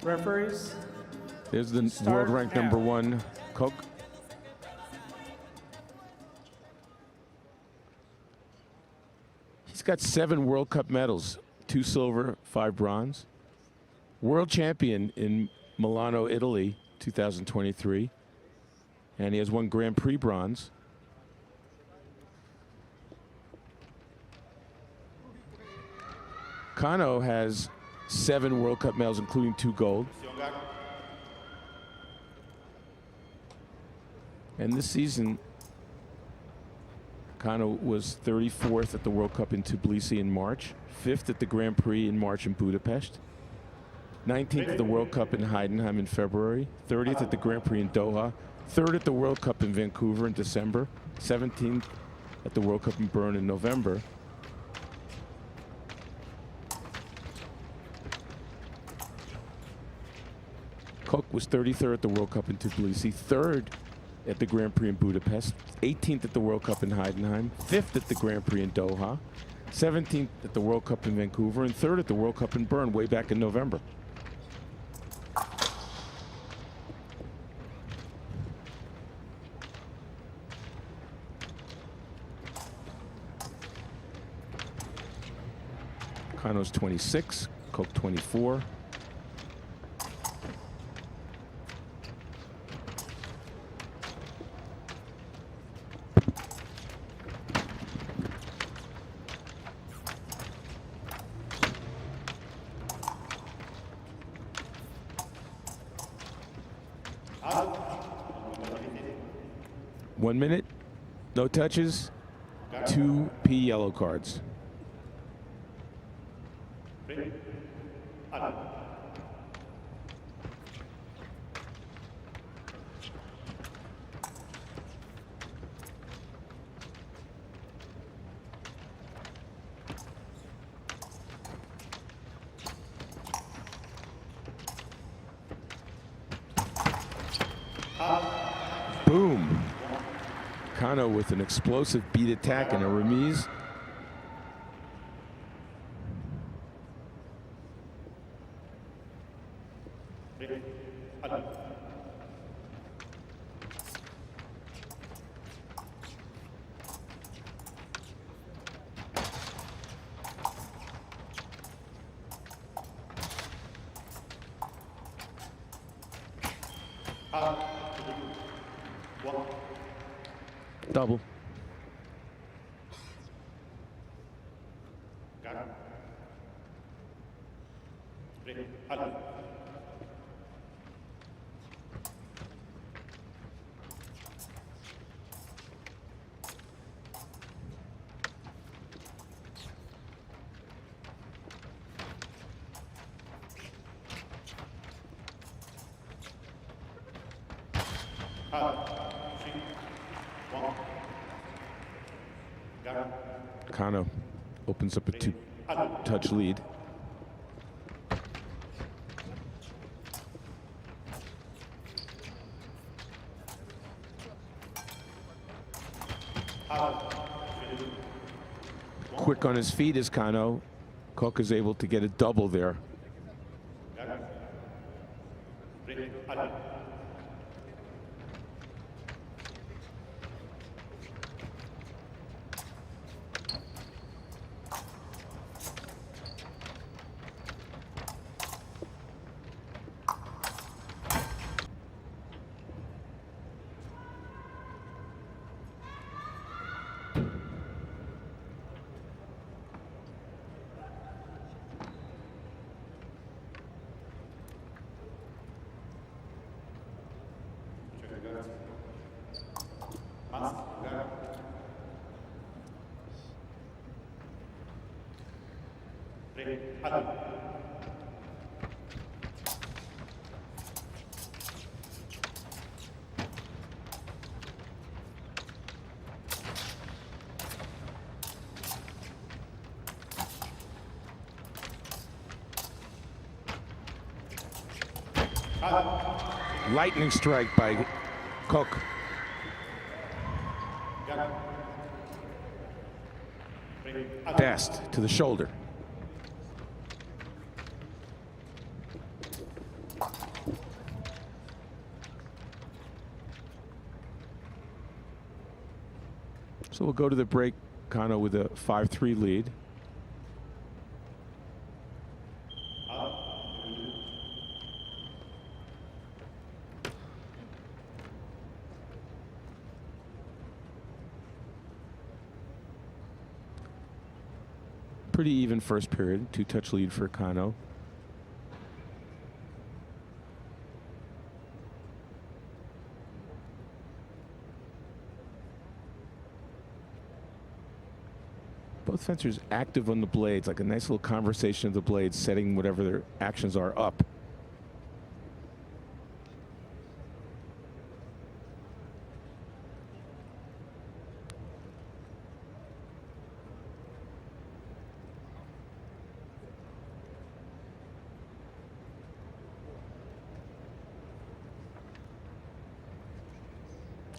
Referees. There's the Start world ranked now. #1, Koch. He's got 7 World Cup medals, 2 silver, 5 bronze. World champion in Milano, Italy, 2023. And he has 1 Grand Prix bronze. Kano has 7 World Cup medals, including 2 gold. And this season, Kano was 34th at the World Cup in Tbilisi in March, 5th at the Grand Prix in March in Budapest, 19th at the World Cup in Heidenheim in February, 30th at the Grand Prix in Doha, 3rd at the World Cup in Vancouver in December, 17th at the World Cup in Bern in November. Koch was 33rd at the World Cup in Tbilisi, 3rd at the Grand Prix in Budapest, 18th at the World Cup in Heidenheim, 5th at the Grand Prix in Doha, 17th at the World Cup in Vancouver, and 3rd at the World Cup in Bern way back in November. Kano's 26, Koch 24. One minute, no touches, 2 P yellow cards. Boom. Kano with an explosive beat attack and a remise. Double. Kano opens up a 2-touch lead. Quick on his feet is Kano. Koch is able to get a double there. Lightning strike by Koch. Best to the shoulder. So we'll go to the break, Kano with a 5-3 lead. Pretty even first period, 2-touch lead for Kano. Both fencers active on the blades, like a nice little conversation of the blades, setting whatever their actions are up.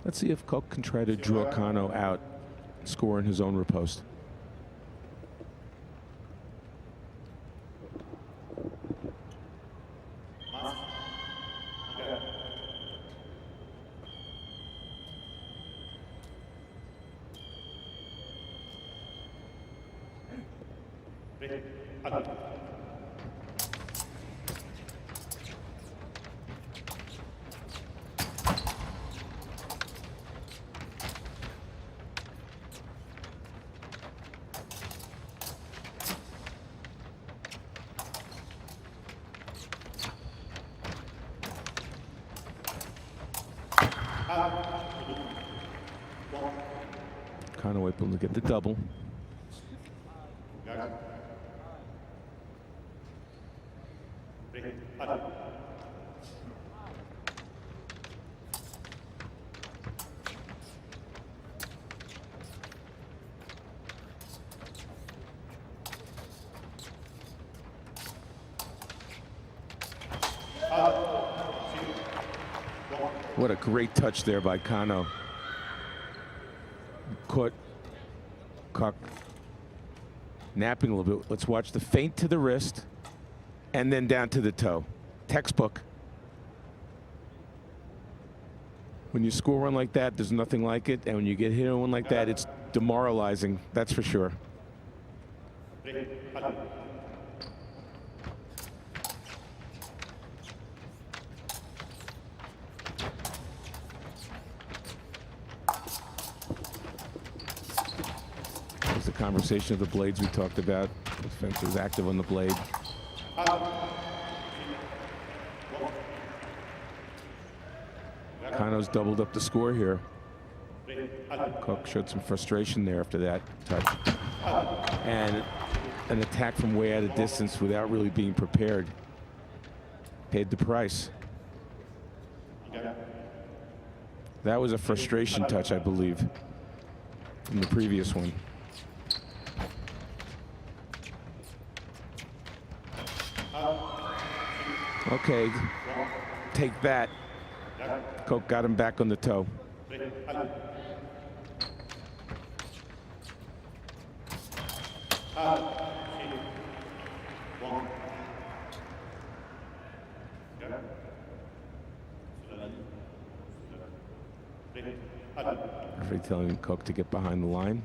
Let's see if Koch can try to draw Kano out, score in his own riposte. Kano able to get the double. What a great touch there by Kano. Caught Koch napping a little bit. Let's watch the feint to the wrist and then down to the toe. Textbook. When you score one like that, there's nothing like it. And when you get hit on one like that, it's demoralizing. That's for sure. The conversation of the blades we talked about. The fence is active on the blade. Kano's doubled up the score here. Koch showed some frustration there after that touch. And an attack from way out of distance without really being prepared. Paid the price. That was a frustration touch, I believe, from the previous one. Okay, take that. Koch got him back on the toe. Referee telling Koch to get behind the line.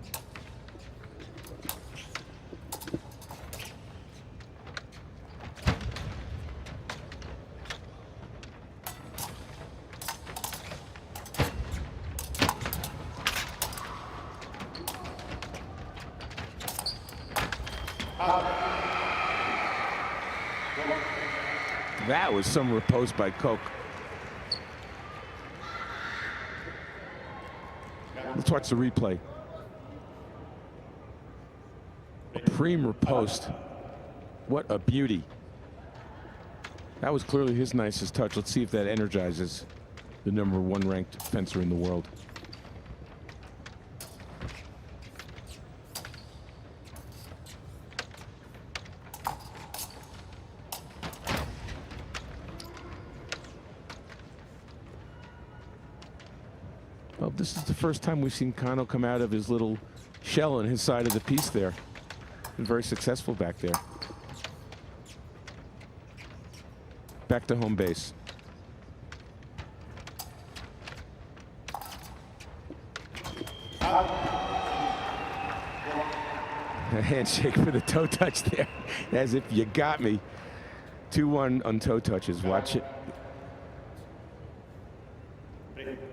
That was some riposte by Koch. Let's watch the replay. A prime riposte. What a beauty. That was clearly his nicest touch. Let's see if that energizes the #1 ranked fencer in the world. Well, this is the first time we've seen Kano come out of his little shell on his side of the piece there. Been very successful back there. Back to home base. A handshake for the toe touch there, as if you got me. 2-1 on toe touches. Watch it.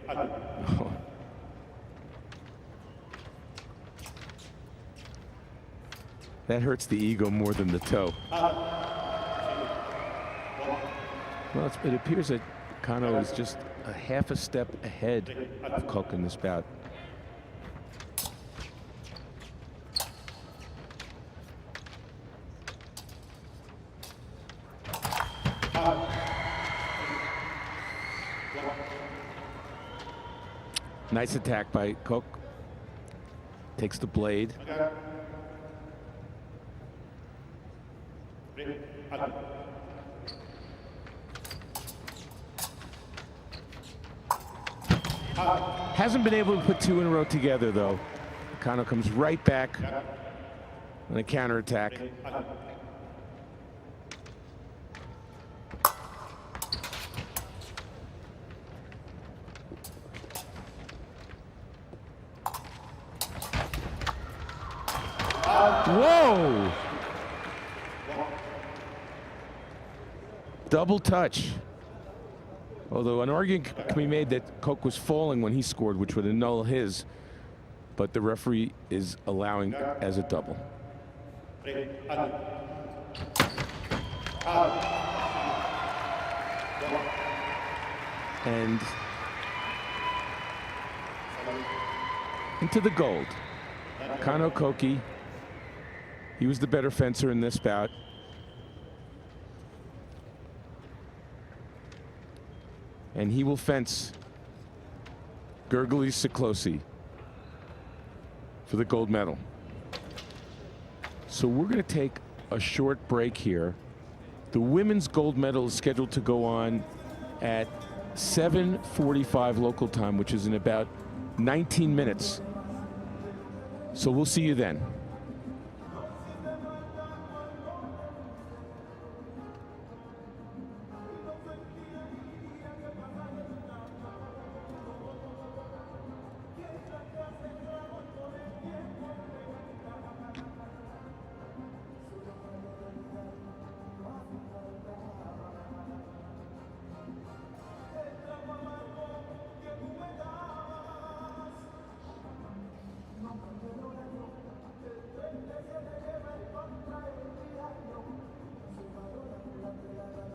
Oh. That hurts the ego more than the toe. Well, it appears that Kano is just a half a step ahead of Koch in this bout. Nice attack by Koch. Takes the blade. Hasn't been able to put two in a row together, though. Kano comes right back on a counterattack. Whoa! Double touch. Although an argument can be made that Koch was falling when he scored, which would annul his, but the referee is allowing as a double. And into the gold. Kano Koki. He was the better fencer in this bout. And he will fence Gergely Siklosi for the gold medal. So we're going to take a short break here. The women's gold medal is scheduled to go on at 7:45 local time, which is in about 19 minutes. So we'll see you then.